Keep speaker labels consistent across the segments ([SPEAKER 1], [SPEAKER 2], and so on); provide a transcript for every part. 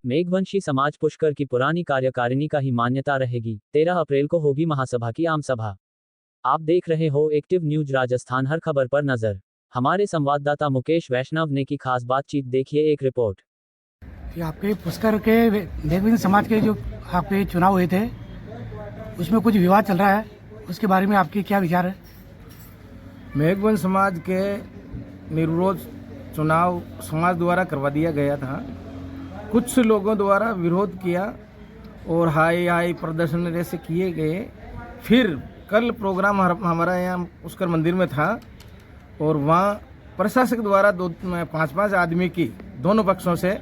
[SPEAKER 1] मेघवंशी समाज पुष्कर की पुरानी कार्यकारिणी का ही मान्यता रहेगी। 13 अप्रैल को होगी महासभा की आम सभा। आप देख रहे हो एक्टिव न्यूज राजस्थान, हर खबर पर नजर। हमारे संवाददाता मुकेश वैष्णव ने की खास बातचीत, देखिए एक रिपोर्ट।
[SPEAKER 2] आपके पुष्कर के मेघवंशी समाज के जो आपके चुनाव हुए थे उसमें कुछ विवाद चल रहा है, उसके बारे में आपके क्या विचार है?
[SPEAKER 3] मेघवंश समाज के निर्विरोध चुनाव समाज द्वारा करवा दिया गया था। कुछ लोगों द्वारा विरोध किया और हाई हाई प्रदर्शन जैसे किए गए। फिर कल प्रोग्राम हमारा यहाँ पुष्कर मंदिर में था और वहाँ प्रशासक द्वारा 5-5 आदमी की दोनों पक्षों से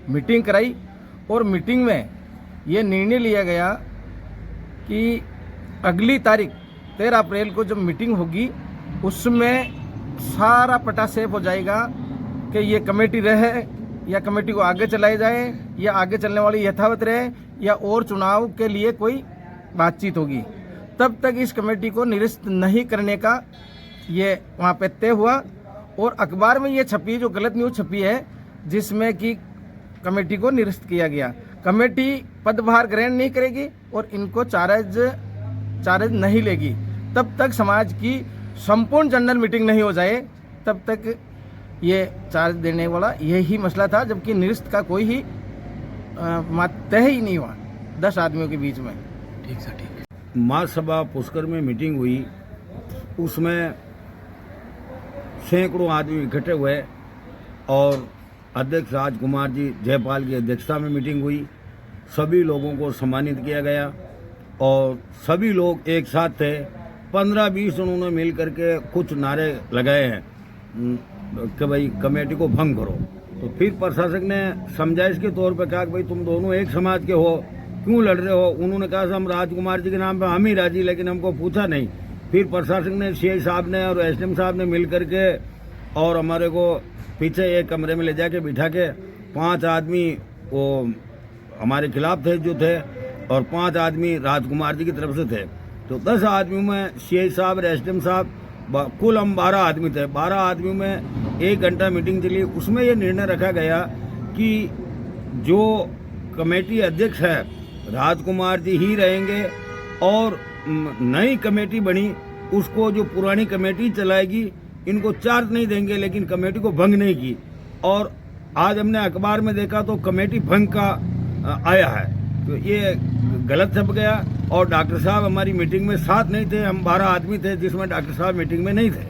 [SPEAKER 3] मीटिंग कराई और मीटिंग में ये निर्णय लिया गया कि अगली तारीख 13 अप्रैल को जब मीटिंग होगी उसमें सारा पटा सेफ हो जाएगा कि ये कमेटी रहे या कमेटी को आगे चलाई जाए या आगे चलने वाली यथावत रहे या और चुनाव के लिए कोई बातचीत होगी। तब तक इस कमेटी को निरस्त नहीं करने का ये वहाँ पे तय हुआ और अखबार में ये छपी, जो गलत न्यूज़ छपी है जिसमें कि कमेटी को निरस्त किया गया। कमेटी पदभार ग्रहण नहीं करेगी और इनको चार्ज नहीं लेगी। तब तक समाज की संपूर्ण जनरल मीटिंग नहीं हो जाए तब तक ये चार्ज देने वाला यही मसला था, जबकि निरस्त का कोई ही तय ही नहीं हुआ 10 आदमियों के बीच में।
[SPEAKER 2] ठीक सर, ठीक।
[SPEAKER 4] महासभा पुष्कर में मीटिंग हुई, उसमें सैकड़ों आदमी इकट्ठे हुए और अध्यक्ष राजकुमार जी जयपाल की अध्यक्षता में मीटिंग हुई। सभी लोगों को सम्मानित किया गया और सभी लोग एक साथ थे। 15-20 उन्होंने मिल करके कुछ नारे लगाए हैं कि भाई कमेटी को भंग करो। तो फिर प्रशासक ने समझाइश के तौर पर कहा कि भाई तुम दोनों एक समाज के हो, क्यों लड़ रहे हो? उन्होंने कहा हम राजकुमार जी के नाम पर हम ही राजी, लेकिन हमको पूछा नहीं। फिर प्रशासक ने सीआई साहब ने और एसडीएम साहब ने मिल करके और हमारे को पीछे एक कमरे में ले जाके बिठा के 5 आदमी वो हमारे खिलाफ थे जो थे और 5 आदमी राजकुमार जी की तरफ से थे। तो 10 आदमियों में सीआई साहब और एसडीएम साहब, कुल हम 12 आदमी थे। 12 आदमियों में 1 घंटा मीटिंग चली। उसमें ये निर्णय रखा गया कि जो कमेटी अध्यक्ष है राजकुमार जी ही रहेंगे और नई कमेटी बनी उसको जो पुरानी कमेटी चलाएगी, इनको चार्ज नहीं देंगे लेकिन कमेटी को भंग नहीं की। और आज हमने अखबार में देखा तो कमेटी भंग का आया है, तो ये गलत छप गया। और डॉक्टर साहब हमारी मीटिंग में साथ नहीं थे, हम 12 आदमी थे जिसमें डॉक्टर साहब मीटिंग में नहीं थे।